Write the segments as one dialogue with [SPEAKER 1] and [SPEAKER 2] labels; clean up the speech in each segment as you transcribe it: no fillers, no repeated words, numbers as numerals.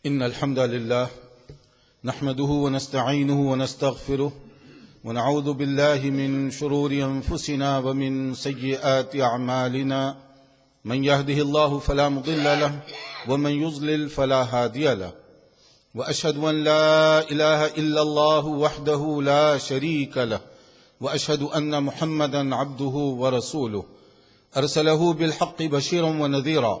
[SPEAKER 1] إن الحمد لله نحمده ونستعينه ونستغفره ونعوذ بالله من شرور أنفسنا ومن سيئات أعمالنا من يهده الله فلا مضل له ومن يضلل فلا هادي له وأشهد أن لا إله إلا الله وحده لا شريك له وأشهد أن محمدا عبده ورسوله أرسله بالحق بشيرا ونذيرا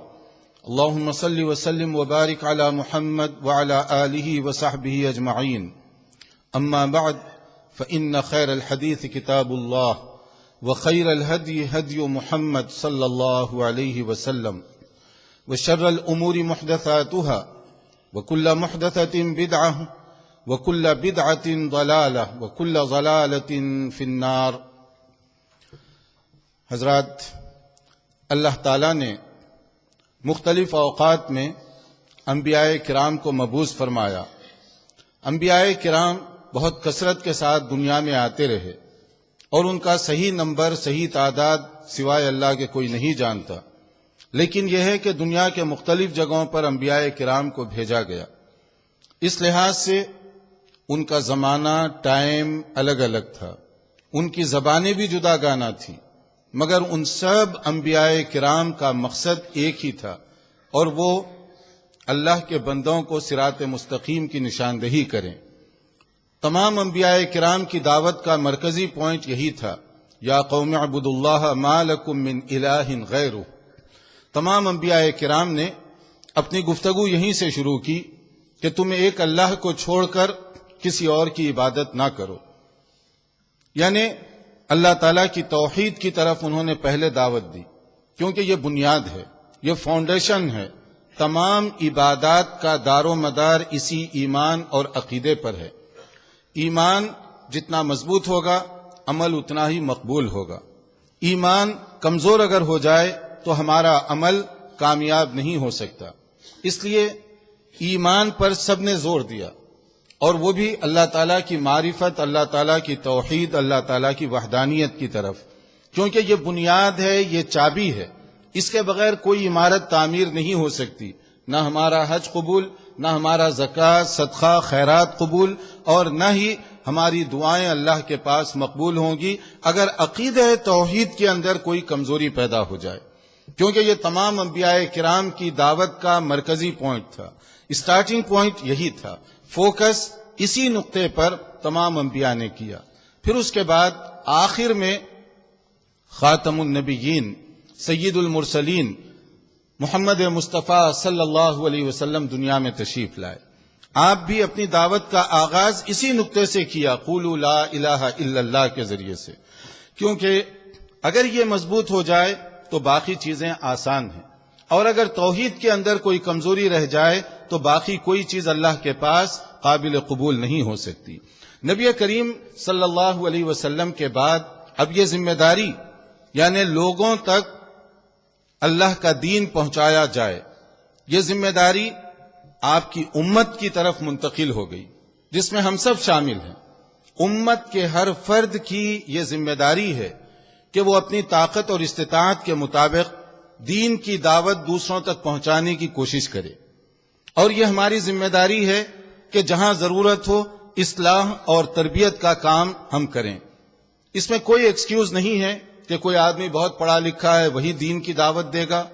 [SPEAKER 1] اللهم صل وسلم وبارك على محمد وعلى آله وصحبه أجمعين أما بعد فإن خير الحديث كتاب الله وخير الهدي هدي محمد صلى الله عليه وسلم وشر الأمور محدثاتها وكل محدثة بدعة وكل بدعة ضلالة وكل ضلالة في النار. حضرات، اللہ تعالیٰ نے مختلف اوقات میں انبیاء کرام کو مبعوث فرمایا. انبیاء کرام بہت کثرت کے ساتھ دنیا میں آتے رہے اور ان کا صحیح نمبر، صحیح تعداد سوائے اللہ کے کوئی نہیں جانتا. لیکن یہ ہے کہ دنیا کے مختلف جگہوں پر انبیاء کرام کو بھیجا گیا. اس لحاظ سے ان کا زمانہ، ٹائم الگ الگ تھا، ان کی زبانیں بھی جدا گانا تھیں، مگر ان سب انبیاء کرام کا مقصد ایک ہی تھا، اور وہ اللہ کے بندوں کو صراط مستقیم کی نشاندہی کریں. تمام انبیاء کرام کی دعوت کا مرکزی پوائنٹ یہی تھا، یا قوم اعبدوا اللہ ما لکم من الہ غیرہ. تمام انبیاء کرام نے اپنی گفتگو یہیں سے شروع کی کہ تم ایک اللہ کو چھوڑ کر کسی اور کی عبادت نہ کرو. یعنی اللہ تعالیٰ کی توحید کی طرف انہوں نے پہلے دعوت دی، کیونکہ یہ بنیاد ہے، یہ فاؤنڈیشن ہے. تمام عبادات کا دار و مدار اسی ایمان اور عقیدے پر ہے. ایمان جتنا مضبوط ہوگا، عمل اتنا ہی مقبول ہوگا. ایمان کمزور اگر ہو جائے تو ہمارا عمل کامیاب نہیں ہو سکتا. اس لیے ایمان پر سب نے زور دیا، اور وہ بھی اللہ تعالیٰ کی معرفت، اللہ تعالیٰ کی توحید، اللہ تعالیٰ کی وحدانیت کی طرف، کیونکہ یہ بنیاد ہے، یہ چابی ہے. اس کے بغیر کوئی عمارت تعمیر نہیں ہو سکتی. نہ ہمارا حج قبول، نہ ہمارا زکوٰۃ، صدقہ، خیرات قبول، اور نہ ہی ہماری دعائیں اللہ کے پاس مقبول ہوں گی اگر عقیدہ توحید کے اندر کوئی کمزوری پیدا ہو جائے. کیونکہ یہ تمام انبیاء کرام کی دعوت کا مرکزی پوائنٹ تھا، اسٹارٹنگ پوائنٹ یہی تھا. فوکس اسی نقطے پر تمام انبیاء نے کیا. پھر اس کے بعد آخر میں خاتم النبیین، سید المرسلین محمد مصطفیٰ صلی اللہ علیہ وسلم دنیا میں تشریف لائے. آپ بھی اپنی دعوت کا آغاز اسی نقطے سے کیا، قولوا لا الہ الا اللہ کے ذریعے سے. کیونکہ اگر یہ مضبوط ہو جائے تو باقی چیزیں آسان ہیں، اور اگر توحید کے اندر کوئی کمزوری رہ جائے تو باقی کوئی چیز اللہ کے پاس قابل قبول نہیں ہو سکتی. نبی کریم صلی اللہ علیہ وسلم کے بعد اب یہ ذمہ داری، یعنی لوگوں تک اللہ کا دین پہنچایا جائے، یہ ذمہ داری آپ کی امت کی طرف منتقل ہو گئی، جس میں ہم سب شامل ہیں. امت کے ہر فرد کی یہ ذمہ داری ہے کہ وہ اپنی طاقت اور استطاعت کے مطابق دین کی دعوت دوسروں تک پہنچانے کی کوشش کرے. اور یہ ہماری ذمہ داری ہے کہ جہاں ضرورت ہو اصلاح اور تربیت کا کام ہم کریں. اس میں کوئی ایکسکیوز نہیں ہے کہ کوئی آدمی بہت پڑھا لکھا ہے وہی دین کی دعوت دے گا،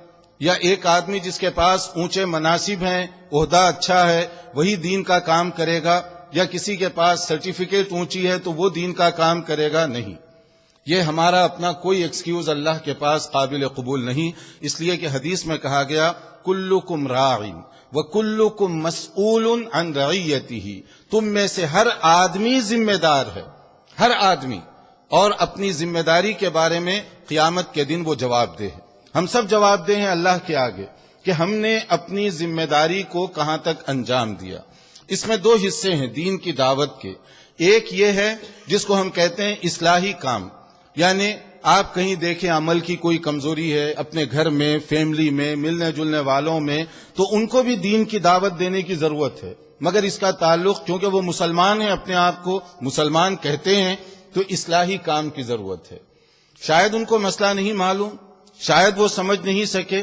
[SPEAKER 1] یا ایک آدمی جس کے پاس اونچے مناصب ہیں، عہدہ اچھا ہے، وہی دین کا کام کرے گا، یا کسی کے پاس سرٹیفکیٹ اونچی ہے تو وہ دین کا کام کرے گا. نہیں، یہ ہمارا اپنا کوئی ایکسکیوز اللہ کے پاس قابل قبول نہیں. اس لیے کہ حدیث میں کہا گیا کلکم راع وکلکم مسئول عن رعیتہ، تم میں سے ہر آدمی ذمہ دار ہے، ہر آدمی، اور اپنی ذمہ داری کے بارے میں قیامت کے دن وہ جواب دہ ہے. ہم سب جواب دہ ہیں اللہ کے آگے کہ ہم نے اپنی ذمہ داری کو کہاں تک انجام دیا. اس میں دو حصے ہیں دین کی دعوت کے. ایک یہ ہے جس کو ہم کہتے ہیں اصلاحی کام، یعنی آپ کہیں دیکھیں عمل کی کوئی کمزوری ہے اپنے گھر میں، فیملی میں، ملنے جلنے والوں میں، تو ان کو بھی دین کی دعوت دینے کی ضرورت ہے. مگر اس کا تعلق، چونکہ وہ مسلمان ہیں، اپنے آپ کو مسلمان کہتے ہیں، تو اصلاحی کام کی ضرورت ہے. شاید ان کو مسئلہ نہیں معلوم، شاید وہ سمجھ نہیں سکے،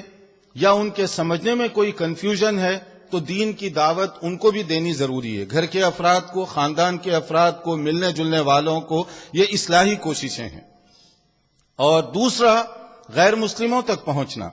[SPEAKER 1] یا ان کے سمجھنے میں کوئی کنفیوژن ہے، تو دین کی دعوت ان کو بھی دینی ضروری ہے. گھر کے افراد کو، خاندان کے افراد کو، ملنے جلنے والوں کو، یہ اصلاحی کوششیں ہیں. اور دوسرا، غیر مسلموں تک پہنچنا.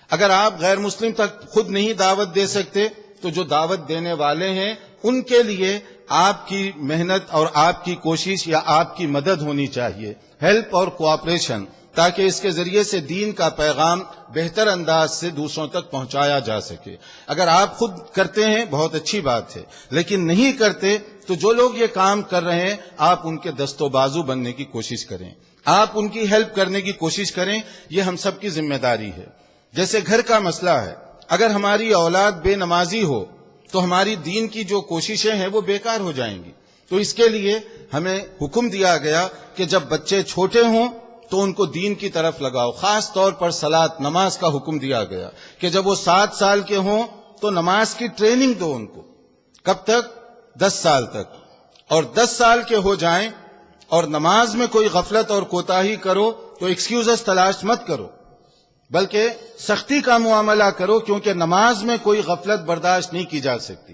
[SPEAKER 1] اگر آپ غیر مسلم تک خود نہیں دعوت دے سکتے تو جو دعوت دینے والے ہیں ان کے لیے آپ کی محنت اور آپ کی کوشش یا آپ کی مدد ہونی چاہیے، ہیلپ اور کوآپریشن، تاکہ اس کے ذریعے سے دین کا پیغام بہتر انداز سے دوسروں تک پہنچایا جا سکے. اگر آپ خود کرتے ہیں بہت اچھی بات ہے، لیکن نہیں کرتے تو جو لوگ یہ کام کر رہے ہیں آپ ان کے دست و بازو بننے کی کوشش کریں، آپ ان کی ہیلپ کرنے کی کوشش کریں. یہ ہم سب کی ذمہ داری ہے. جیسے گھر کا مسئلہ ہے، اگر ہماری اولاد بے نمازی ہو تو ہماری دین کی جو کوششیں ہیں وہ بیکار ہو جائیں گی. تو اس کے لیے ہمیں حکم دیا گیا کہ جب بچے چھوٹے ہوں تو ان کو دین کی طرف لگاؤ. خاص طور پر صلاۃ، نماز کا حکم دیا گیا کہ جب وہ 7 سال کے ہوں تو نماز کی ٹریننگ دو ان کو. کب تک؟ 10 سال تک. اور 10 سال کے ہو جائیں اور نماز میں کوئی غفلت اور کوتاہی کرو تو ایکسکیوزز تلاش مت کرو، بلکہ سختی کا معاملہ کرو، کیونکہ نماز میں کوئی غفلت برداشت نہیں کی جا سکتی.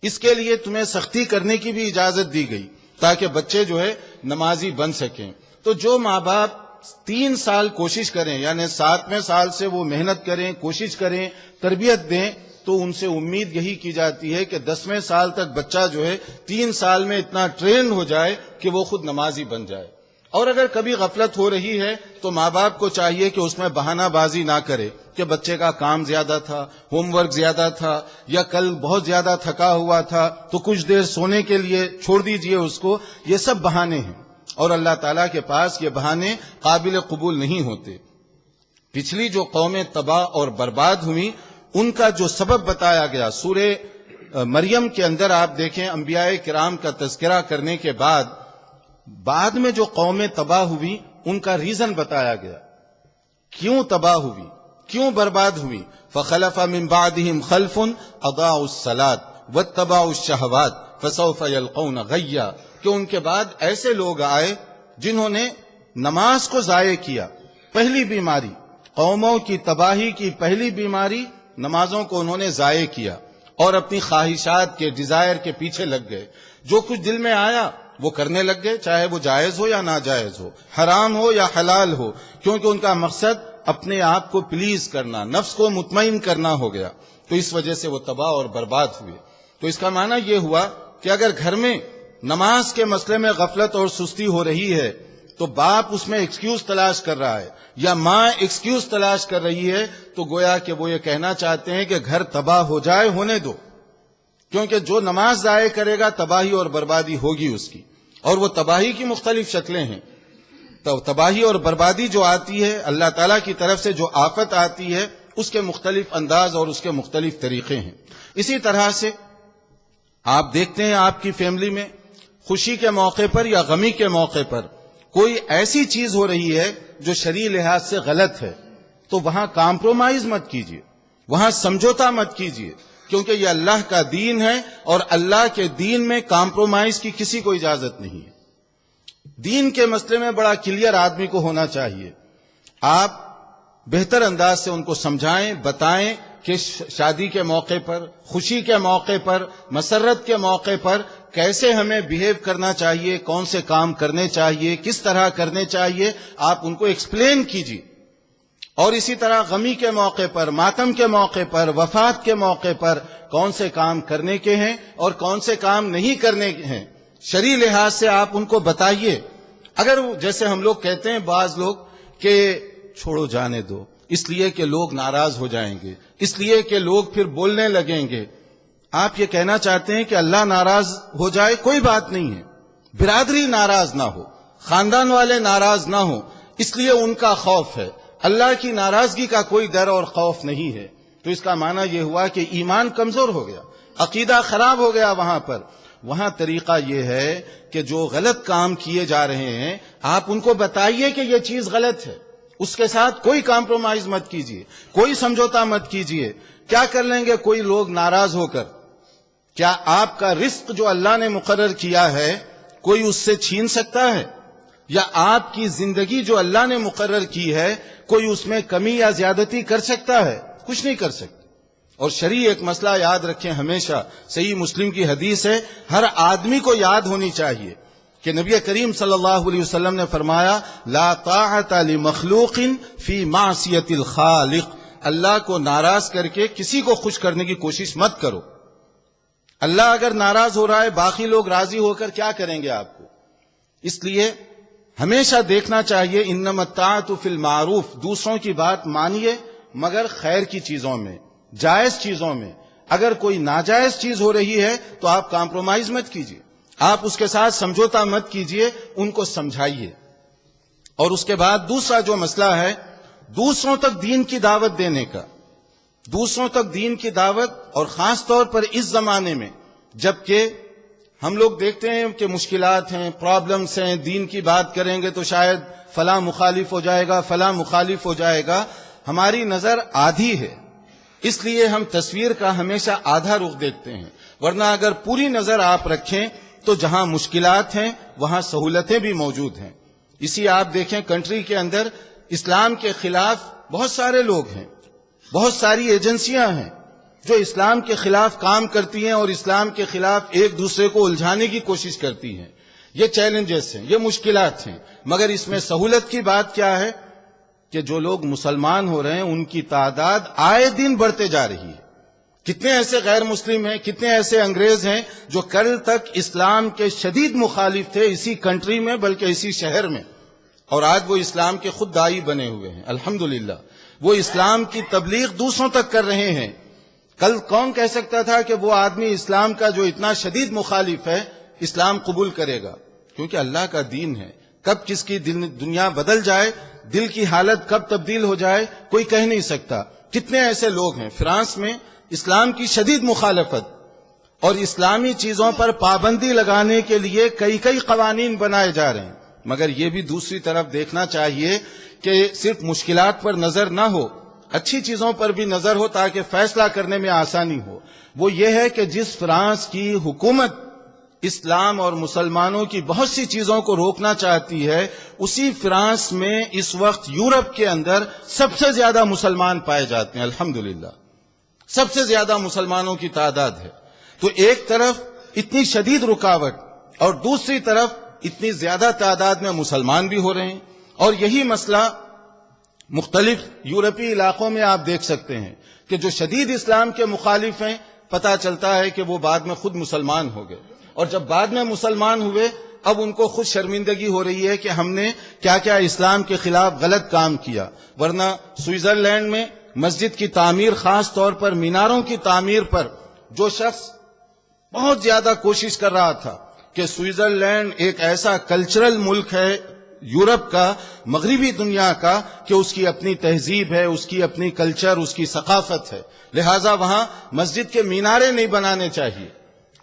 [SPEAKER 1] اس کے لیے تمہیں سختی کرنے کی بھی اجازت دی گئی تاکہ بچے جو ہے نمازی بن سکیں. تو جو ماں باپ 3 سال کوشش کریں، یعنی 7ویں سال سے وہ محنت کریں، کوشش کریں، تربیت دیں، تو ان سے امید یہی کی جاتی ہے کہ 10ویں سال تک بچہ جو ہے 3 سال میں اتنا ٹرین ہو جائے کہ وہ خود نمازی بن جائے. اور اگر کبھی غفلت ہو رہی ہے تو ماں باپ کو چاہیے کہ اس میں بہانہ بازی نہ کرے کہ بچے کا کام زیادہ تھا، ہوم ورک زیادہ تھا، یا کل بہت زیادہ تھکا ہوا تھا تو کچھ دیر سونے کے لیے چھوڑ دیجئے اس کو. یہ سب بہانے ہیں اور اللہ تعالیٰ کے پاس یہ بہانے قابل قبول نہیں ہوتے. پچھلی جو قومیں تباہ اور برباد ہوئیں ان کا جو سبب بتایا گیا سورہ مریم کے اندر، آپ دیکھیں انبیاء کرام کا تذکرہ کرنے کے بعد میں جو قومیں تباہ ہوئی ان کا ریزن بتایا گیا. کیوں تباہ ہوئی، کیوں برباد ہوئی؟ فخلف من بعدهم خلف اضاعوا الصلاة واتبعوا الشہوات فسوف یلقون غیا، کہ ان کے بعد ایسے لوگ آئے جنہوں نے نماز کو ضائع کیا. پہلی بیماری، قوموں کی تباہی کی پہلی بیماری، نمازوں کو انہوں نے ضائع کیا اور اپنی خواہشات کے ڈیزائر کے پیچھے لگ گئے. جو کچھ دل میں آیا وہ کرنے لگ گئے، چاہے وہ جائز ہو یا ناجائز ہو، حرام ہو یا حلال ہو، کیونکہ ان کا مقصد اپنے آپ کو پلیز کرنا، نفس کو مطمئن کرنا ہو گیا. تو اس وجہ سے وہ تباہ اور برباد ہوئے. تو اس کا معنی یہ ہوا کہ اگر گھر میں نماز کے مسئلے میں غفلت اور سستی ہو رہی ہے تو باپ اس میں ایکسکیوز تلاش کر رہا ہے یا ماں ایکسکیوز تلاش کر رہی ہے، تو گویا کہ وہ یہ کہنا چاہتے ہیں کہ گھر تباہ ہو جائے، ہونے دو. کیونکہ جو نماز ضائع کرے گا تباہی اور بربادی ہوگی اس کی. اور وہ تباہی کی مختلف شکلیں ہیں. تو تباہی اور بربادی جو آتی ہے اللہ تعالیٰ کی طرف سے، جو آفت آتی ہے، اس کے مختلف انداز اور اس کے مختلف طریقے ہیں. اسی طرح سے آپ دیکھتے ہیں آپ کی فیملی میں خوشی کے موقع پر یا غمی کے موقع پر کوئی ایسی چیز ہو رہی ہے جو شرعی لحاظ سے غلط ہے، تو وہاں کمپرومائز مت کیجیے، وہاں سمجھوتا مت کیجیے، کیونکہ یہ اللہ کا دین ہے اور اللہ کے دین میں کمپرومائز کی کسی کو اجازت نہیں ہے. دین کے مسئلے میں بڑا کلیئر آدمی کو ہونا چاہیے. آپ بہتر انداز سے ان کو سمجھائیں، بتائیں کہ شادی کے موقع پر، خوشی کے موقع پر، مسرت کے موقع پر کیسے ہمیں بیہیو کرنا چاہیے، کون سے کام کرنے چاہیے، کس طرح کرنے چاہیے، آپ ان کو ایکسپلین کیجیے. اور اسی طرح غمی کے موقع پر، ماتم کے موقع پر، وفات کے موقع پر کون سے کام کرنے کے ہیں اور کون سے کام نہیں کرنے کے ہیں، شرعی لحاظ سے آپ ان کو بتائیے. اگر جیسے ہم لوگ کہتے ہیں بعض لوگ کہ چھوڑو جانے دو، اس لیے کہ لوگ ناراض ہو جائیں گے، اس لیے کہ لوگ پھر بولنے لگیں گے. آپ یہ کہنا چاہتے ہیں کہ اللہ ناراض ہو جائے، کوئی بات نہیں ہے. برادری ناراض نہ ہو، خاندان والے ناراض نہ ہو، اس لیے ان کا خوف ہے. اللہ کی ناراضگی کا کوئی ڈر اور خوف نہیں ہے. تو اس کا معنی یہ ہوا کہ ایمان کمزور ہو گیا، عقیدہ خراب ہو گیا. وہاں طریقہ یہ ہے کہ جو غلط کام کیے جا رہے ہیں آپ ان کو بتائیے کہ یہ چیز غلط ہے، اس کے ساتھ کوئی کمپرومائز مت کیجیے، کوئی سمجھوتا مت کیجیے. کیا کر لیں گے کوئی لوگ ناراض ہو کر؟ کیا آپ کا رزق جو اللہ نے مقرر کیا ہے کوئی اس سے چھین سکتا ہے؟ یا آپ کی زندگی جو اللہ نے مقرر کی ہے کوئی اس میں کمی یا زیادتی کر سکتا ہے؟ کچھ نہیں کر سکتا. اور شرعی ایک مسئلہ یاد رکھیں ہمیشہ، صحیح مسلم کی حدیث ہے، ہر آدمی کو یاد ہونی چاہیے کہ نبی کریم صلی اللہ علیہ وسلم نے فرمایا لا طاعت لمخلوق فی معصیت الخالق، اللہ کو ناراض کر کے کسی کو خوش کرنے کی کوشش مت کرو۔ اللہ اگر ناراض ہو رہا ہے، باقی لوگ راضی ہو کر کیا کریں گے آپ کو؟ اس لیے ہمیشہ دیکھنا چاہیے انما الطاعۃ فی المعروف، دوسروں کی بات مانیے مگر خیر کی چیزوں میں، جائز چیزوں میں۔ اگر کوئی ناجائز چیز ہو رہی ہے تو آپ کمپرومائز مت کیجیے، آپ اس کے ساتھ سمجھوتا مت کیجیے، ان کو سمجھائیے۔ اور اس کے بعد دوسرا جو مسئلہ ہے دوسروں تک دین کی دعوت دینے کا، دوسروں تک دین کی دعوت، اور خاص طور پر اس زمانے میں جبکہ ہم لوگ دیکھتے ہیں کہ مشکلات ہیں، پرابلمز ہیں، دین کی بات کریں گے تو شاید فلاں مخالف ہو جائے گا، فلاں مخالف ہو جائے گا، ہماری نظر آدھی ہے، اس لیے ہم تصویر کا ہمیشہ آدھا رخ دیکھتے ہیں، ورنہ اگر پوری نظر آپ رکھیں تو جہاں مشکلات ہیں وہاں سہولتیں بھی موجود ہیں۔ اسی آپ دیکھیں کنٹری کے اندر اسلام کے خلاف بہت سارے لوگ ہیں، بہت ساری ایجنسیاں ہیں جو اسلام کے خلاف کام کرتی ہیں اور اسلام کے خلاف ایک دوسرے کو الجھانے کی کوشش کرتی ہیں۔ یہ چیلنجز ہیں، یہ مشکلات ہیں، مگر اس میں سہولت کی بات کیا ہے کہ جو لوگ مسلمان ہو رہے ہیں ان کی تعداد آئے دن بڑھتے جا رہی ہے۔ کتنے ایسے غیر مسلم ہیں، کتنے ایسے انگریز ہیں جو کل تک اسلام کے شدید مخالف تھے اسی کنٹری میں، بلکہ اسی شہر میں، اور آج وہ اسلام کے خود داعی بنے ہوئے ہیں۔ الحمدللہ وہ اسلام کی تبلیغ دوسروں تک کر رہے ہیں۔ کل کون کہہ سکتا تھا کہ وہ آدمی اسلام کا جو اتنا شدید مخالف ہے اسلام قبول کرے گا؟ کیونکہ اللہ کا دین ہے، کب کس کی دنیا بدل جائے، دل کی حالت کب تبدیل ہو جائے کوئی کہہ نہیں سکتا۔ کتنے ایسے لوگ ہیں فرانس میں اسلام کی شدید مخالفت اور اسلامی چیزوں پر پابندی لگانے کے لیے کئی قوانین بنائے جا رہے ہیں، مگر یہ بھی دوسری طرف دیکھنا چاہیے کہ صرف مشکلات پر نظر نہ ہو، اچھی چیزوں پر بھی نظر ہو تاکہ فیصلہ کرنے میں آسانی ہو۔ وہ یہ ہے کہ جس فرانس کی حکومت اسلام اور مسلمانوں کی بہت سی چیزوں کو روکنا چاہتی ہے، اسی فرانس میں اس وقت یورپ کے اندر سب سے زیادہ مسلمان پائے جاتے ہیں۔ الحمدللہ سب سے زیادہ مسلمانوں کی تعداد ہے۔ تو ایک طرف اتنی شدید رکاوٹ اور دوسری طرف اتنی زیادہ تعداد میں مسلمان بھی ہو رہے ہیں، اور یہی مسئلہ مختلف یورپی علاقوں میں آپ دیکھ سکتے ہیں کہ جو شدید اسلام کے مخالف ہیں پتہ چلتا ہے کہ وہ بعد میں خود مسلمان ہو گئے، اور جب بعد میں مسلمان ہوئے اب ان کو خود شرمندگی ہو رہی ہے کہ ہم نے کیا کیا اسلام کے خلاف غلط کام کیا۔ ورنہ سوئٹزرلینڈ میں مسجد کی تعمیر، خاص طور پر میناروں کی تعمیر پر جو شخص بہت زیادہ کوشش کر رہا تھا کہ سوئٹزرلینڈ ایک ایسا کلچرل ملک ہے یورپ کا، مغربی دنیا کا، کہ اس کی اپنی تہذیب ہے، اس کی اپنی کلچر، اس کی ثقافت ہے، لہٰذا وہاں مسجد کے مینارے نہیں بنانے چاہیے۔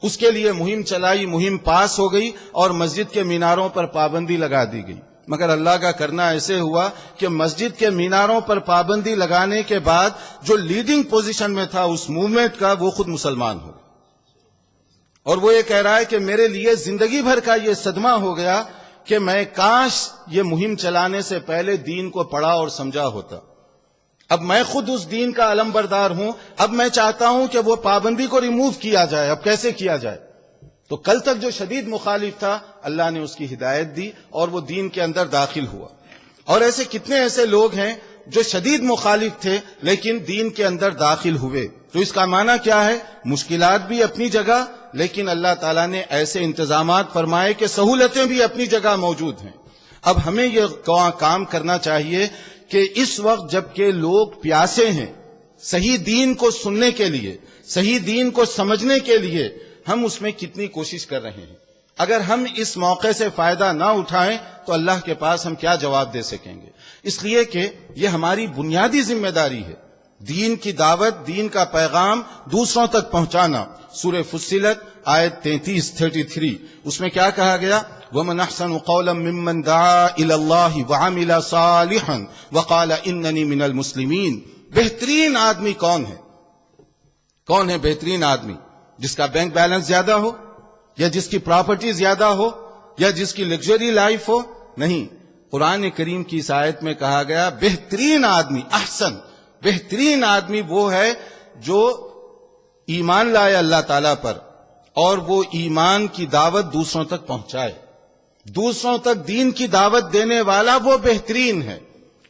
[SPEAKER 1] اس کے لیے مہم چلائی، مہم پاس ہو گئی اور مسجد کے میناروں پر پابندی لگا دی گئی، مگر اللہ کا کرنا ایسے ہوا کہ مسجد کے میناروں پر پابندی لگانے کے بعد جو لیڈنگ پوزیشن میں تھا اس موومنٹ کا وہ خود مسلمان ہو گیا، اور وہ یہ کہہ رہا ہے کہ میرے لیے زندگی بھر کا یہ صدمہ ہو گیا کہ میں کاش یہ مہم چلانے سے پہلے دین کو پڑھا اور سمجھا ہوتا۔ اب میں خود اس دین کا علم بردار ہوں، اب میں چاہتا ہوں کہ وہ پابندی کو ریموو کیا جائے۔ اب کیسے کیا جائے؟ تو کل تک جو شدید مخالف تھا اللہ نے اس کی ہدایت دی اور وہ دین کے اندر داخل ہوا۔ اور ایسے کتنے ایسے لوگ ہیں جو شدید مخالف تھے لیکن دین کے اندر داخل ہوئے۔ تو اس کا معنی کیا ہے؟ مشکلات بھی اپنی جگہ، لیکن اللہ تعالیٰ نے ایسے انتظامات فرمائے کہ سہولتیں بھی اپنی جگہ موجود ہیں۔ اب ہمیں یہ کام کرنا چاہیے کہ اس وقت جب کہ لوگ پیاسے ہیں صحیح دین کو سننے کے لیے، صحیح دین کو سمجھنے کے لیے، ہم اس میں کتنی کوشش کر رہے ہیں۔ اگر ہم اس موقع سے فائدہ نہ اٹھائیں تو اللہ کے پاس ہم کیا جواب دے سکیں گے؟ اس لیے کہ یہ ہماری بنیادی ذمہ داری ہے، دین کی دعوت، دین کا پیغام دوسروں تک پہنچانا۔ سورہ فصلت آیت 33 اس میں کیا کہا گیا؟ وَمَنْ أَحْسَنُ قَوْلًا مِّمَّنْ دَعَا إِلَى اللَّهِ وَعَمِلَ صَالِحًا وَقَالَ إِنَّنِي مِنَ الْمُسْلِمِينَ۔ بہترین آدمی کون ہے؟ کون ہے بہترین آدمی؟ جس کا بینک بیلنس زیادہ ہو، یا جس کی پراپرٹی زیادہ ہو، یا جس کی لگژری لائف ہو؟ نہیں، قرآن کریم کی اس آیت میں کہا گیا بہترین آدمی، احسن، بہترین آدمی وہ ہے جو ایمان لائے اللہ تعالیٰ پر اور وہ ایمان کی دعوت دوسروں تک پہنچائے، دوسروں تک دین کی دعوت دینے والا وہ بہترین ہے۔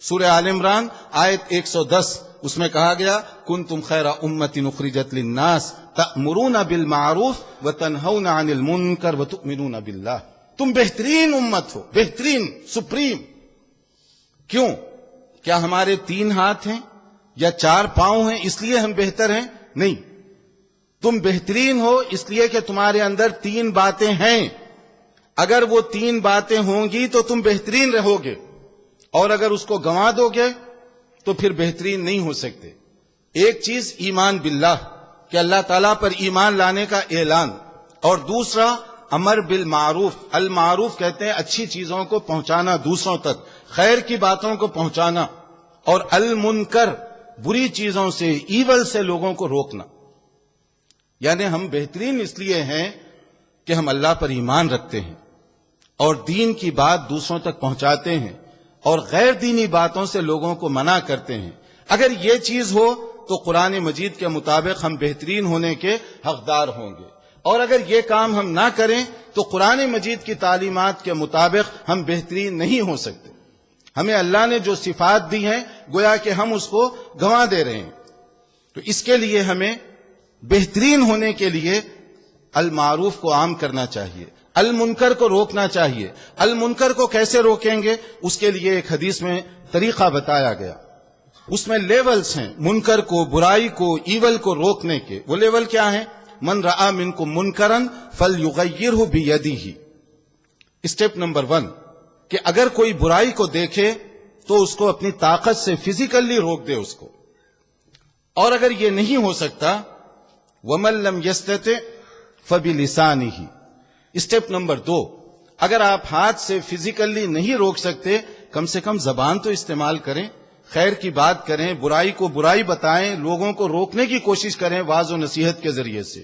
[SPEAKER 1] سورہ آل عمران آیت 110 اس میں کہا گیا کنتم خیر امۃ اخرجت للناس تأمرون بالمعروف وتنہون عن المنکر وتؤمنون باللہ، تم بہترین امت ہو، بہترین، سپریم۔ کیوں؟ کیا ہمارے 3 ہاتھ ہیں یا 4 پاؤں ہیں اس لیے ہم بہتر ہیں؟ نہیں، تم بہترین ہو اس لیے کہ تمہارے اندر 3 باتیں ہیں۔ اگر وہ 3 باتیں ہوں گی تو تم بہترین رہو گے، اور اگر اس کو گنوا دو گے تو پھر بہترین نہیں ہو سکتے۔ ایک چیز ایمان باللہ کہ اللہ تعالیٰ پر ایمان لانے کا اعلان، اور دوسرا امر بالمعروف، المعروف کہتے ہیں اچھی چیزوں کو پہنچانا دوسروں تک، خیر کی باتوں کو پہنچانا، اور المنکر بری چیزوں سے، ایول سے لوگوں کو روکنا۔ یعنی ہم بہترین اس لیے ہیں کہ ہم اللہ پر ایمان رکھتے ہیں اور دین کی بات دوسروں تک پہنچاتے ہیں اور غیر دینی باتوں سے لوگوں کو منع کرتے ہیں۔ اگر یہ چیز ہو تو قرآن مجید کے مطابق ہم بہترین ہونے کے حقدار ہوں گے، اور اگر یہ کام ہم نہ کریں تو قرآن مجید کی تعلیمات کے مطابق ہم بہترین نہیں ہو سکتے۔ ہمیں اللہ نے جو صفات دی ہیں گویا کہ ہم اس کو گنوا دے رہے ہیں۔ تو اس کے لیے ہمیں بہترین ہونے کے لیے المعروف کو عام کرنا چاہیے، المنکر کو روکنا چاہیے۔ المنکر کو کیسے روکیں گے؟ اس کے لیے ایک حدیث میں طریقہ بتایا گیا، اس میں لیولز ہیں منکر کو، برائی کو، ایول کو روکنے کے۔ وہ لیول کیا ہیں؟ من رآ منکم منکرا فلیغیرہ بیدہ، اسٹیپ نمبر 1 کہ اگر کوئی برائی کو دیکھے تو اس کو اپنی طاقت سے فزیکلی روک دے اس کو، اور اگر یہ نہیں ہو سکتا وَمَن لَّمْ يَسْتَطِعْ فَبِلِسَانِهِ، اسٹیپ نمبر 2 اگر آپ ہاتھ سے فزیکلی نہیں روک سکتے کم سے کم زبان تو استعمال کریں، خیر کی بات کریں، برائی کو برائی بتائیں، لوگوں کو روکنے کی کوشش کریں واعظ و نصیحت کے ذریعے سے۔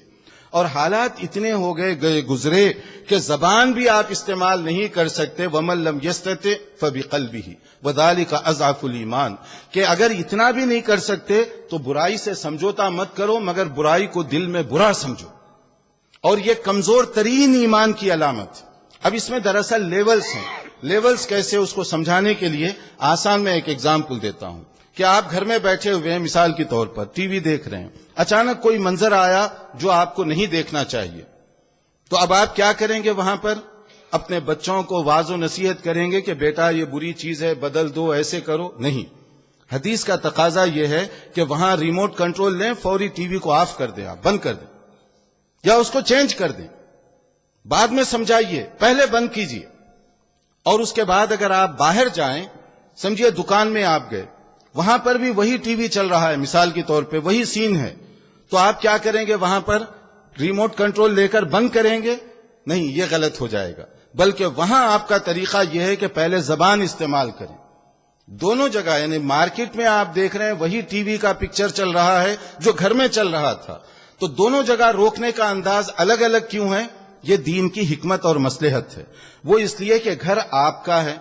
[SPEAKER 1] اور حالات اتنے ہو گئے گزرے کہ زبان بھی آپ استعمال نہیں کر سکتے، وَمَن لَّمْ يَسْتَطِعْ فَبِقَلْبِهِ وَذَلِكَ أَضْعَفُ الْإِيمَانِ، کہ اگر اتنا بھی نہیں کر سکتے تو برائی سے سمجھوتا مت کرو، مگر برائی کو دل میں برا سمجھو، اور یہ کمزور ترین ایمان کی علامت۔ اب اس میں دراصل لیولز ہیں، لیولز کیسے اس کو سمجھانے کے لیے آسان میں ایک ایگزامپل دیتا ہوں کہ آپ گھر میں بیٹھے ہوئے ہیں، مثال کے طور پر ٹی وی دیکھ رہے ہیں، اچانک کوئی منظر آیا جو آپ کو نہیں دیکھنا چاہیے، تو اب آپ کیا کریں گے؟ وہاں پر اپنے بچوں کو واعظ و نصیحت کریں گے کہ بیٹا یہ بری چیز ہے، بدل دو، ایسے کرو؟ نہیں، حدیث کا تقاضا یہ ہے کہ وہاں ریموٹ کنٹرول لیں، فوری ٹی وی کو آف کر دیں، آپ بند کر دیں یا اس کو چینج کر دیں، بعد میں سمجھائیے، پہلے بند کیجیے۔ اور اس کے بعد اگر آپ باہر جائیں، سمجھیے دکان میں آپ گئے، وہاں پر بھی وہی ٹی وی چل رہا ہے، مثال کے طور پہ وہی سین ہے، تو آپ کیا کریں گے؟ وہاں پر ریموٹ کنٹرول لے کر بند کریں گے؟ نہیں، یہ غلط ہو جائے گا، بلکہ وہاں آپ کا طریقہ یہ ہے کہ پہلے زبان استعمال کریں۔ دونوں جگہ، یعنی مارکیٹ میں آپ دیکھ رہے ہیں وہی ٹی وی کا پکچر چل رہا ہے جو گھر میں چل رہا تھا، تو دونوں جگہ روکنے کا انداز الگ الگ کیوں ہے؟ یہ دین کی حکمت اور مصلحت ہے۔ وہ اس لیے کہ گھر آپ کا ہے،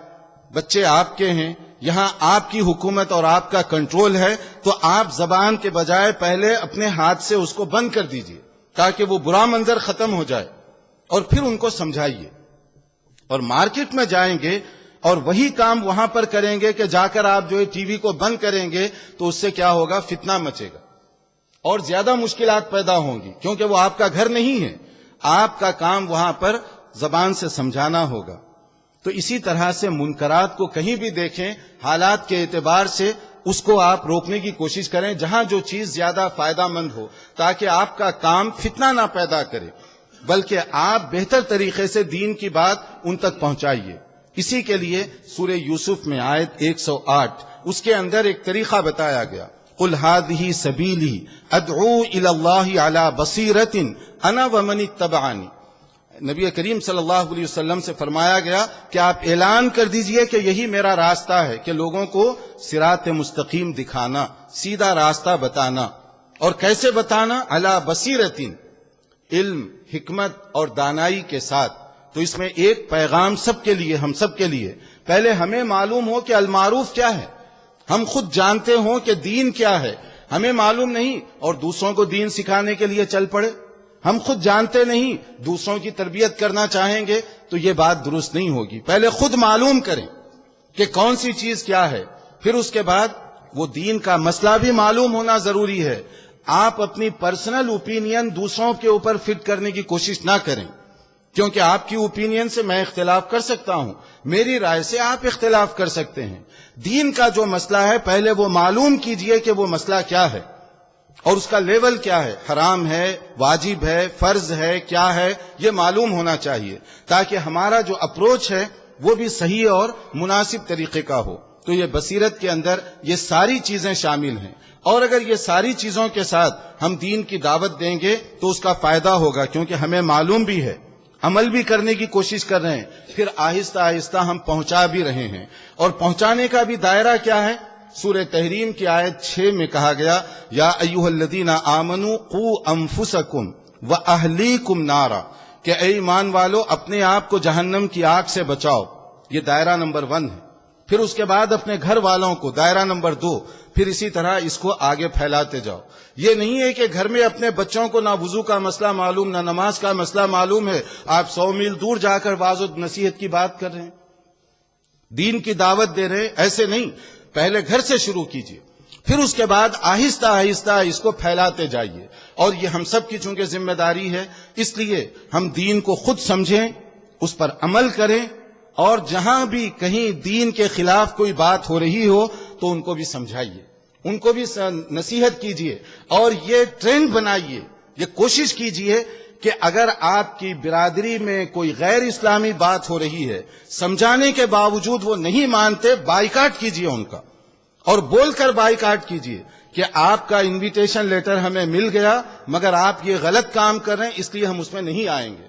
[SPEAKER 1] بچے آپ کے ہیں، یہاں آپ کی حکومت اور آپ کا کنٹرول ہے، تو آپ زبان کے بجائے پہلے اپنے ہاتھ سے اس کو بند کر دیجئے تاکہ وہ برا منظر ختم ہو جائے، اور پھر ان کو سمجھائیے۔ اور مارکیٹ میں جائیں گے اور وہی کام وہاں پر کریں گے کہ جا کر آپ جو ہے ٹی وی کو بند کریں گے، تو اس سے کیا ہوگا؟ فتنہ مچے گا اور زیادہ مشکلات پیدا ہوں گی، کیونکہ وہ آپ کا گھر نہیں ہے، آپ کا کام وہاں پر زبان سے سمجھانا ہوگا۔ تو اسی طرح سے منکرات کو کہیں بھی دیکھیں، حالات کے اعتبار سے اس کو آپ روکنے کی کوشش کریں جہاں جو چیز زیادہ فائدہ مند ہو، تاکہ آپ کا کام فتنہ نہ پیدا کرے، بلکہ آپ بہتر طریقے سے دین کی بات ان تک پہنچائیے۔ اسی کے لیے سورہ یوسف میں آیت 108 اس کے اندر ایک طریقہ بتایا گیا، قُلْ هَٰذِهِ سَبِيلِي أَدْعُو إِلَى اللَّهِ عَلَىٰ بَصِيرَةٍ أَنَا وَمَنِ اتَّبَعَنِي۔ نبی کریم صلی اللہ علیہ وسلم سے فرمایا گیا کہ آپ اعلان کر دیجئے کہ یہی میرا راستہ ہے، کہ لوگوں کو صراط مستقیم دکھانا، سیدھا راستہ بتانا۔ اور کیسے بتانا؟ علی بصیرۃ، علم، حکمت اور دانائی کے ساتھ۔ تو اس میں ایک پیغام سب کے لیے، ہم سب کے لیے، پہلے ہمیں معلوم ہو کہ المعروف کیا ہے، ہم خود جانتے ہوں کہ دین کیا ہے، ہمیں معلوم نہیں اور دوسروں کو دین سکھانے کے لیے چل پڑے. ہم خود جانتے نہیں, دوسروں کی تربیت کرنا چاہیں گے تو یہ بات درست نہیں ہوگی. پہلے خود معلوم کریں کہ کون سی چیز کیا ہے, پھر اس کے بعد وہ دین کا مسئلہ بھی معلوم ہونا ضروری ہے. آپ اپنی پرسنل اوپینین دوسروں کے اوپر فٹ کرنے کی کوشش نہ کریں, کیونکہ آپ کی اوپینین سے میں اختلاف کر سکتا ہوں, میری رائے سے آپ اختلاف کر سکتے ہیں. دین کا جو مسئلہ ہے پہلے وہ معلوم کیجئے کہ وہ مسئلہ کیا ہے اور اس کا لیول کیا ہے, حرام ہے, واجب ہے, فرض ہے, کیا ہے, یہ معلوم ہونا چاہیے تاکہ ہمارا جو اپروچ ہے وہ بھی صحیح اور مناسب طریقے کا ہو. تو یہ بصیرت کے اندر یہ ساری چیزیں شامل ہیں, اور اگر یہ ساری چیزوں کے ساتھ ہم دین کی دعوت دیں گے تو اس کا فائدہ ہوگا, کیونکہ ہمیں معلوم بھی ہے, عمل بھی کرنے کی کوشش کر رہے ہیں, پھر آہستہ آہستہ ہم پہنچا بھی رہے ہیں. اور پہنچانے کا بھی دائرہ کیا ہے؟ سورہ تحریم کی آیت 6 میں کہا گیا, یا ایھا الذین آمنوا قوا انفسکم واہلیکم نارا, کہ اے ایمان والو اپنے آپ کو جہنم کی آگ سے بچاؤ. یہ دائرہ نمبر 1 ہے. پھر اس کے بعد اپنے گھر والوں کو, دائرہ نمبر 2. پھر اسی طرح اس کو آگے پھیلاتے جاؤ. یہ نہیں ہے کہ گھر میں اپنے بچوں کو نہ وضو کا مسئلہ معلوم, نہ نماز کا مسئلہ معلوم ہے, آپ 100 میل دور جا کر واعظ و نصیحت کی بات کر رہے ہیں, دین کی دعوت دے رہے ہیں. ایسے نہیں, پہلے گھر سے شروع کیجیے, پھر اس کے بعد آہستہ آہستہ اس کو پھیلاتے جائیے. اور یہ ہم سب کی چونکہ ذمہ داری ہے, اس لیے ہم دین کو خود سمجھیں, اس پر عمل کریں, اور جہاں بھی کہیں دین کے خلاف کوئی بات ہو رہی ہو تو ان کو بھی سمجھائیے, ان کو بھی نصیحت کیجیے, اور یہ ٹرینڈ بنائیے, یہ کوشش کیجیے کہ اگر آپ کی برادری میں کوئی غیر اسلامی بات ہو رہی ہے, سمجھانے کے باوجود وہ نہیں مانتے, بائیکاٹ کیجیے ان کا, اور بول کر بائیکاٹ کیجیے کہ آپ کا انویٹیشن لیٹر ہمیں مل گیا مگر آپ یہ غلط کام کر رہے ہیں اس لیے ہم اس میں نہیں آئیں گے,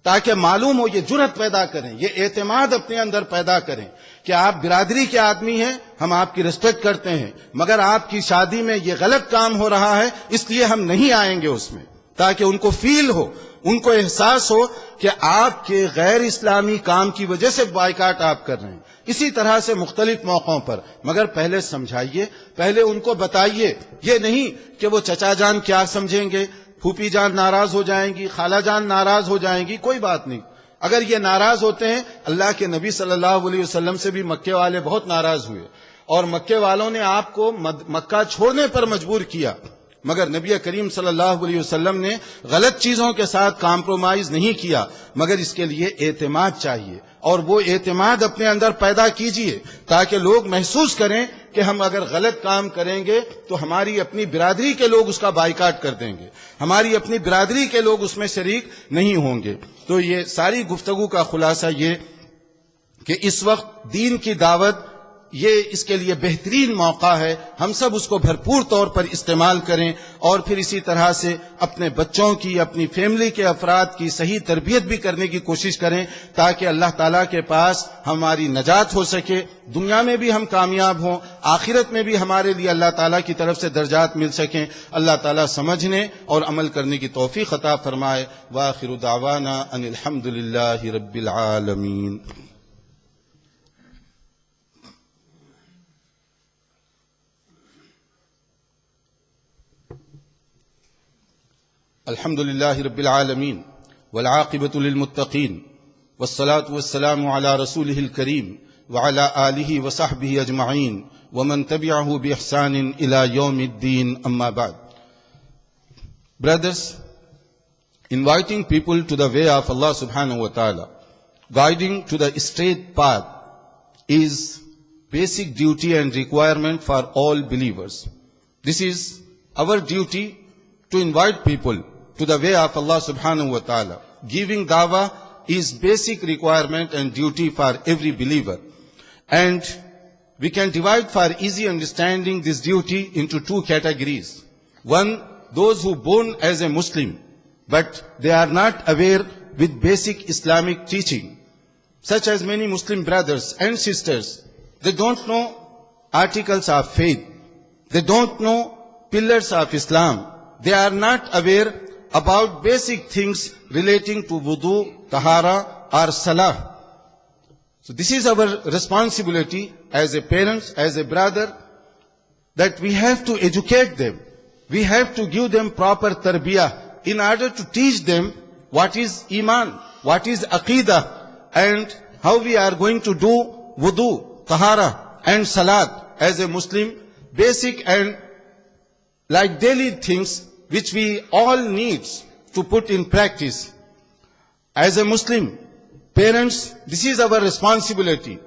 [SPEAKER 1] تاکہ معلوم ہو, یہ جرأت پیدا کریں, یہ اعتماد اپنے اندر پیدا کریں کہ آپ برادری کے آدمی ہیں, ہم آپ کی ریسپیکٹ کرتے ہیں, مگر آپ کی شادی میں یہ غلط کام ہو رہا ہے اس لیے ہم نہیں آئیں گے اس میں, تاکہ ان کو فیل ہو, ان کو احساس ہو کہ آپ کے غیر اسلامی کام کی وجہ سے بائیکاٹ آپ کر رہے ہیں. اسی طرح سے مختلف موقعوں پر, مگر پہلے سمجھائیے, پہلے ان کو بتائیے. یہ نہیں کہ وہ چچا جان کیا سمجھیں گے, پھوپھی جان ناراض ہو جائیں گی, خالہ جان ناراض ہو جائیں گی, کوئی بات نہیں. اگر یہ ناراض ہوتے ہیں, اللہ کے نبی صلی اللہ علیہ وسلم سے بھی مکے والے بہت ناراض ہوئے, اور مکے والوں نے آپ کو مکہ چھوڑنے پر مجبور کیا, مگر نبی کریم صلی اللہ علیہ وسلم نے غلط چیزوں کے ساتھ کمپرومائز نہیں کیا, مگر اس کے لیے اعتماد چاہیے, اور وہ اعتماد اپنے اندر پیدا کیجئے تاکہ لوگ محسوس کریں کہ ہم اگر غلط کام کریں گے تو ہماری اپنی برادری کے لوگ اس کا بائیکاٹ کر دیں گے, ہماری اپنی برادری کے لوگ اس میں شریک نہیں ہوں گے. تو یہ ساری گفتگو کا خلاصہ یہ کہ اس وقت دین کی دعوت یہ اس کے لیے بہترین موقع ہے, ہم سب اس کو بھرپور طور پر استعمال کریں, اور پھر اسی طرح سے اپنے بچوں کی, اپنی فیملی کے افراد کی صحیح تربیت بھی کرنے کی کوشش کریں تاکہ اللہ تعالیٰ کے پاس ہماری نجات ہو سکے, دنیا میں بھی ہم کامیاب ہوں, آخرت میں بھی ہمارے لیے اللہ تعالیٰ کی طرف سے درجات مل سکیں. اللہ تعالیٰ سمجھنے اور عمل کرنے کی توفیق عطا فرمائے. وآخر دعوانا ان الحمد للہ رب العالمین. الحمد للہ رب العالمین والعاقبۃ للمتقین والصلاة والسلام علی رسولہ الکریم وعلی آلہ وصحبہ اجمعین ومن تبعہ بإحسان الی یوم الدین. اما بعد. Brothers, inviting people to the way of Allah subhanahu wa ta'ala, guiding to the straight path is basic duty and requirement for all believers. This is our duty to invite people to the way of Allah subhanahu wa ta'ala. Giving dawah is basic requirement and duty for every believer. And we can divide for easy understanding this duty into two categories. One, those who born as a Muslim, but they are not aware with basic Islamic teaching, such as many Muslim brothers and sisters. They don't know articles of faith. They don't know pillars of Islam. They are not aware about basic things relating to wudu, tahara or salah. So this is our responsibility as a parents, as a brother, that we have to educate them. We have to give them proper tarbiyah in order to teach them what is iman, what is aqidah, and how we are going to do wudu, tahara, and salat as a Muslim, basic and like daily things which we all need to put in practice. As a Muslim, parents, this is our responsibility.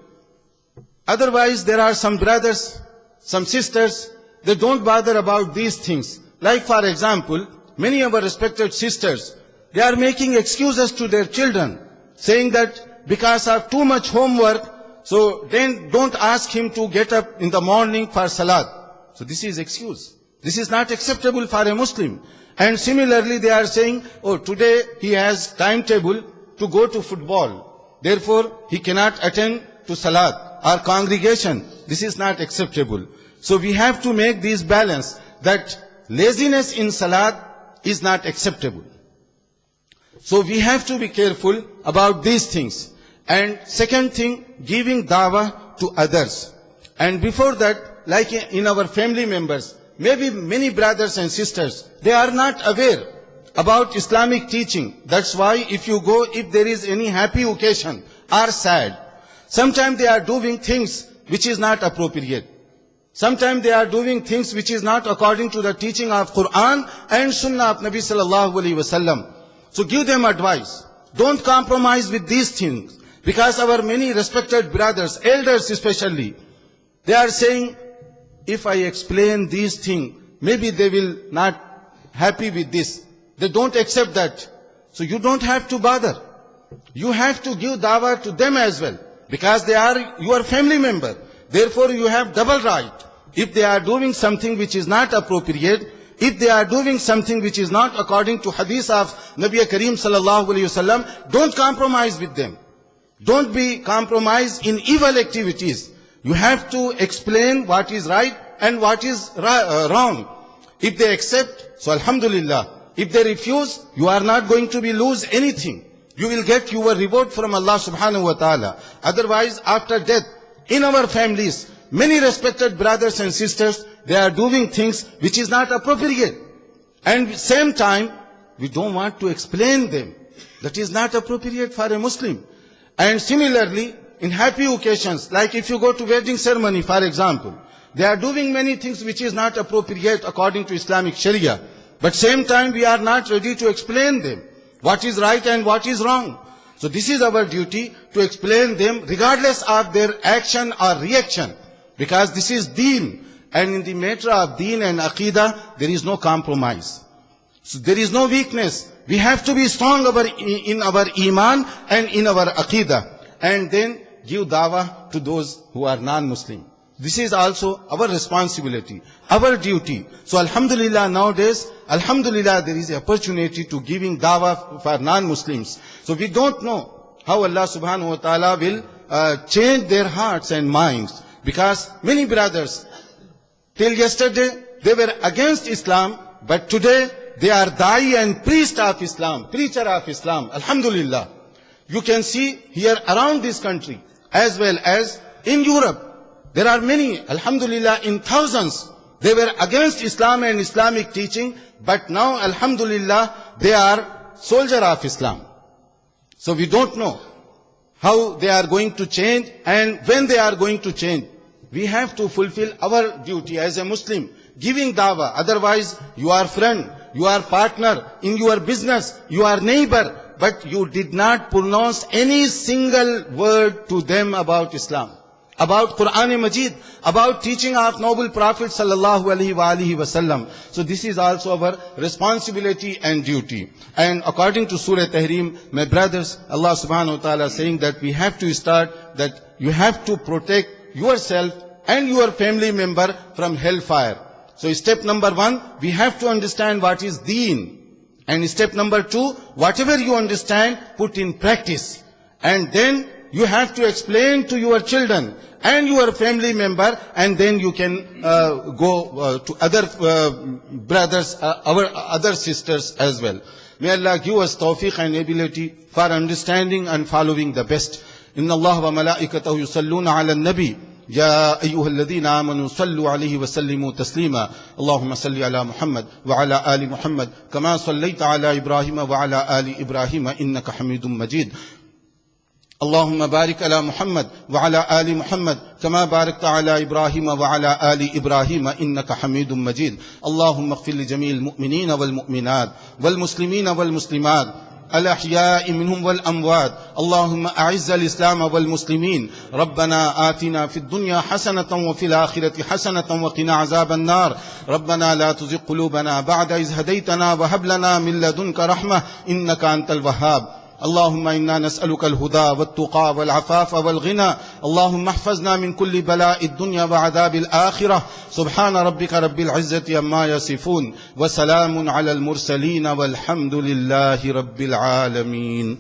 [SPEAKER 1] Otherwise, there are some brothers, some sisters, they don't bother about these things. Like for example, many of our respected sisters, they are making excuses to their children, saying that because of too much homework, so then don't ask him to get up in the morning for salat. So this is excuse. This is not acceptable for a Muslim. And similarly, they are saying, oh, today he has timetable to go to football. Therefore, he cannot attend to salat or congregation. This is not acceptable. So we have to make this balance that laziness in salat is not acceptable. So we have to be careful about these things. And second thing, giving dawah to others. And before that, like in our family members, maybe many brothers and sisters, they are not aware about Islamic teaching. That's why if you go, if there is any happy occasion or sad, sometimes they are doing things which is not appropriate. Sometimes they are doing things which is not according to the teaching of Quran and Sunnah of Nabi sallallahu alaihi wasallam. So give them advice. Don't compromise with these things. Because our many respected brothers, elders especially, they are saying, if I explain these things, maybe they will not happy with this. They don't accept that. So you don't have to bother. You have to give dawah to them as well. Because they are your family member. Therefore you have double right. If they are doing something which is not appropriate, if they are doing something which is not according to hadith of Nabi Kareem sallallahu alaihi wasallam, don't compromise with them. Don't be compromised in evil activities. You have to explain what is right and what is wrong. If they accept, so alhamdulillah. If they refuse, you are not going to be lose anything. You will get your reward from Allah subhanahu wa ta'ala. Otherwise, after death, in our families, many respected brothers and sisters, they are doing things which is not appropriate. And at the same time, we don't want to explain them. That is not appropriate for a Muslim. And similarly, in happy occasions, like if you go to wedding ceremony, for example, they are doing many things which is not appropriate according to Islamic Sharia. But same time, we are not ready to explain them what is right and what is wrong. So this is our duty to explain them regardless of their action or reaction. Because this is deen. And in the matter of deen and aqidah, there is no compromise. So there is no weakness. We have to be strong in our iman and in our aqidah. And then give dawah to those who are non-Muslim. This is also our responsibility, our duty. So alhamdulillah, nowadays, alhamdulillah, there is opportunity to giving dawah for non-Muslims. So we don't know how Allah subhanahu wa ta'ala will change their hearts and minds. Because many brothers, till yesterday, they were against Islam, but today, they are da'i and priest of Islam, preacher of Islam. Alhamdulillah. You can see here around this country, as well as in Europe, there are many, alhamdulillah, in thousands. They were against Islam and Islamic teaching, but now, alhamdulillah, they are soldier of Islam. So we don't know how they are going to change and when they are going to change. We have to fulfill our duty as a Muslim, giving dawah. Otherwise, you are friend, you are partner in your business, you are neighbor, but you did not pronounce any single word to them about Islam, about Quran Majid, about teaching of noble Prophet sallallahu alaihi wasallam. So this is also our responsibility and duty. And according to Surah Tahrim, my brothers, Allah subhanahu wa ta'ala saying that we have to start that you have to protect yourself and your family member from hellfire. So step number 1, we have to understand what is deen. And step number 2, whatever you understand, put in practice. And then you have to explain to your children and your family member, and then you can go to other brothers, our other sisters as well. May Allah give us tawfiq and ability for understanding and following the best. Inna Allah wa malaikatahu yusalluna ala nabi. يا أيها الذين آمنوا صلوا عليه وسلموا تسليما اللهم صل على محمد وعلى آل محمد كما صليت على إبراهيم وعلى آل إبراهيم إنك حميد مجيد اللهم بارك على محمد وعلى آل محمد كما باركت على إبراهيم وعلى آل إبراهيم إنك حميد مجيد اللهم اغفر لجميع المؤمنين والمؤمنات والمسلمين والمسلمات الأحياء منهم والأموات اللهم أعز الإسلام والمسلمين ربنا آتنا في الدنيا حسنة وفي الآخرة حسنة وقنا عذاب النار ربنا لا تزغ قلوبنا بعد إذ هديتنا وهب لنا من لدنك رحمة إنك أنت الوهاب اللهم إنا نسألك الهدى والتقى والعفاف والغنى اللهم احفظنا من كل بلاء الدنيا وعذاب الآخرة سبحان ربك رب العزة عما يصفون وسلام على المرسلين والحمد لله رب العالمين